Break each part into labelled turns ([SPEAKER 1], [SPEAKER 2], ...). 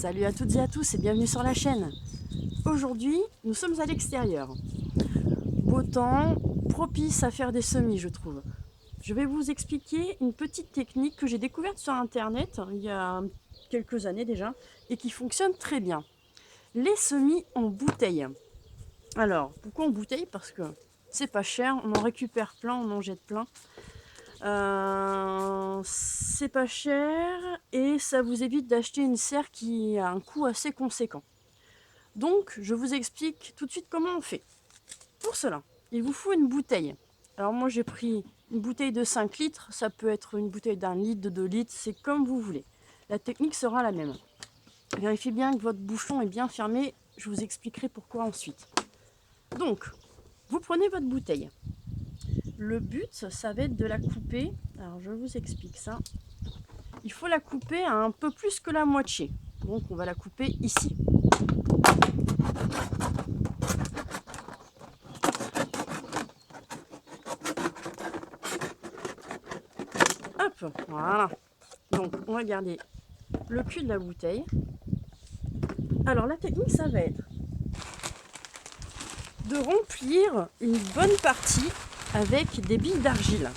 [SPEAKER 1] Salut à toutes et à tous et bienvenue sur la chaîne. Aujourd'hui, nous sommes à l'extérieur. Beau temps, propice à faire des semis, je trouve. Je vais vous expliquer une petite technique que j'ai découverte sur internet il y a quelques années déjà et qui fonctionne très bien. Les semis en bouteille. Alors, pourquoi en bouteille? Parce que c'est pas cher, on en récupère plein, on en jette plein. C'est pas cher et ça vous évite d'acheter une serre qui a un coût assez conséquent. Donc, je vous explique tout de suite comment on fait. Pour cela, il vous faut une bouteille. Alors moi, j'ai pris une bouteille de 5 litres. Ça peut être une bouteille d'1 litre, de 2 litres. C'est comme vous voulez. La technique sera la même. Vérifiez bien que votre bouchon est bien fermé. Je vous expliquerai pourquoi ensuite. Donc, vous prenez votre bouteille. Le but, ça va être de la couper. Alors, je vous explique ça. Il faut la couper à un peu plus que la moitié. Donc, on va la couper ici. Hop, voilà. Donc, on va garder le cul de la bouteille. Alors, la technique, ça va être de remplir une bonne partie avec des billes d'argile.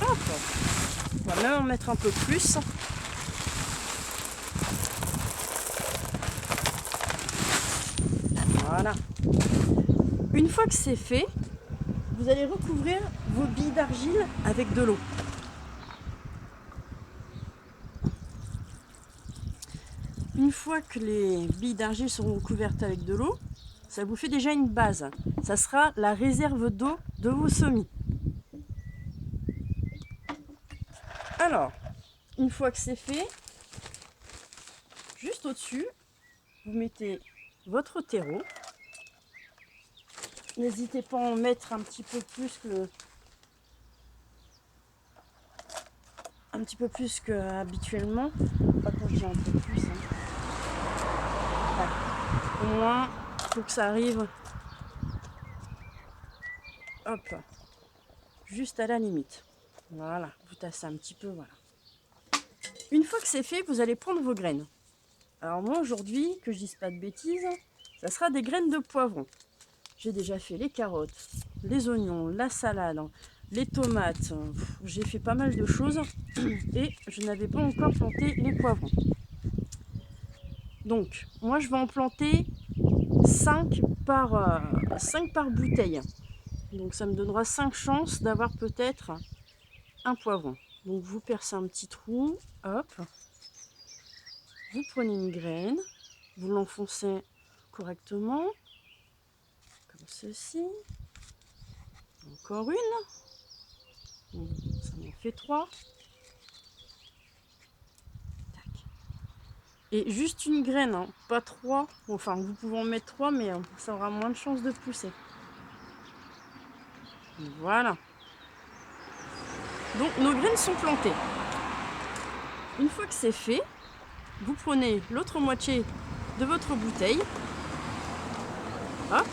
[SPEAKER 1] Hop. On va même en mettre un peu plus. Voilà. Une fois que c'est fait, vous allez recouvrir vos billes d'argile avec de l'eau. Une fois que les billes d'argile seront recouvertes avec de l'eau, ça vous fait déjà une base. Ça sera la réserve d'eau de vos semis. Alors, une fois que c'est fait, juste au-dessus, vous mettez votre terreau. N'hésitez pas à en mettre un petit peu plus que habituellement. Pas quand je dis un peu plus. Voilà. Au moins, il faut que ça arrive. Hop, juste à la limite. Voilà, vous tassez un petit peu, voilà. Une fois que c'est fait, vous allez prendre vos graines. Alors moi aujourd'hui, que je dise pas de bêtises, ça sera des graines de poivron. J'ai déjà fait les carottes, les oignons, la salade, les tomates. J'ai fait pas mal de choses et je n'avais pas encore planté les poivrons. Donc moi je vais en planter 5 par bouteille. Donc ça me donnera 5 chances d'avoir peut-être un poivron. Donc vous percez un petit trou, hop. Vous prenez une graine, vous l'enfoncez correctement, comme ceci. Encore une. Ça m'en fait 3. Tac. Et juste une graine, hein, pas 3. Enfin, vous pouvez en mettre 3, mais ça aura moins de chances de pousser. Voilà. Donc nos graines sont plantées. Une fois que c'est fait, vous prenez l'autre moitié de votre bouteille. Hop.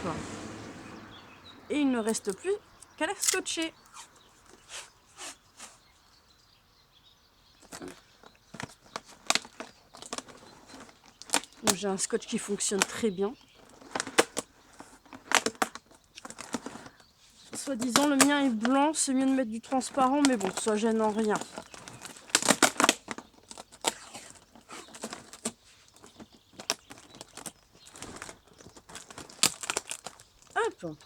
[SPEAKER 1] Et il ne reste plus qu'à la scotcher. J'ai un scotch qui fonctionne très bien. Soi-disant, le mien est blanc, c'est mieux de mettre du transparent, mais bon, ça gêne en rien. Hop.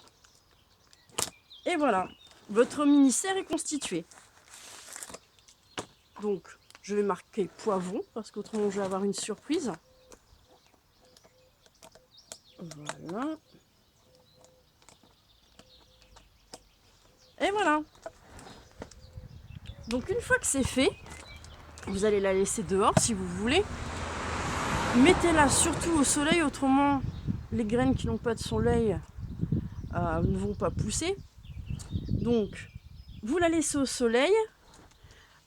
[SPEAKER 1] Et voilà, votre mini-serre est constituée. Donc, je vais marquer poivron, parce qu'autrement, je vais avoir une surprise. Voilà. Et voilà. Donc, une fois que c'est fait, vous allez la laisser dehors si vous voulez. Mettez-la surtout au soleil, autrement, les graines qui n'ont pas de soleil ne vont pas pousser. Donc, vous la laissez au soleil.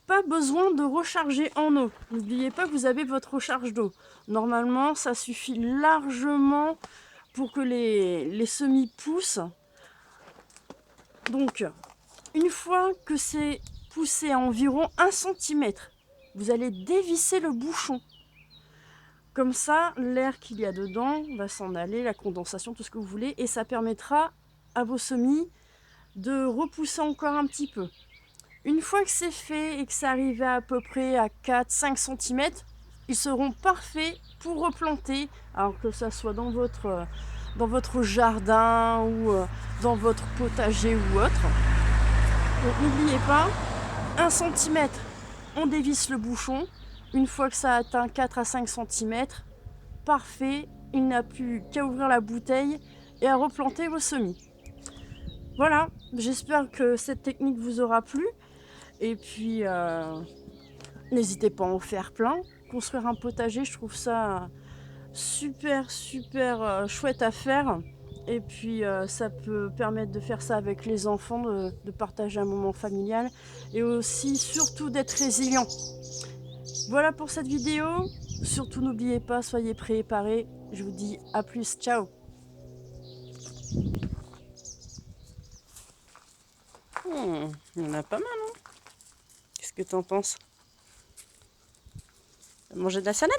[SPEAKER 1] Pas besoin de recharger en eau. N'oubliez pas que vous avez votre recharge d'eau. Normalement, ça suffit largement pour que les semis poussent. Donc, une fois que c'est pousser à environ 1 cm. Vous allez dévisser le bouchon. Comme ça, l'air qu'il y a dedans va s'en aller, la condensation, tout ce que vous voulez, et ça permettra à vos semis de repousser encore un petit peu. Une fois que c'est fait et que c'est arrivé à peu près à 4-5 cm, ils seront parfaits pour replanter, alors que ça soit dans votre jardin ou dans votre potager ou autre. Donc n'oubliez pas, 1 cm, on dévisse le bouchon. Une fois que ça atteint 4 à 5 cm, parfait, il n'a plus qu'à ouvrir la bouteille et à replanter vos semis. Voilà, j'espère que cette technique vous aura plu. Et puis, n'hésitez pas à en faire plein. Construire un potager, je trouve ça super chouette à faire. Et puis, ça peut permettre de faire ça avec les enfants, de partager un moment familial. Et aussi, surtout, d'être résilient. Voilà pour cette vidéo. Surtout, n'oubliez pas, soyez préparés. Je vous dis à plus, ciao. Il y en a pas mal, hein. Qu'est-ce que t'en penses? Manger de la salade?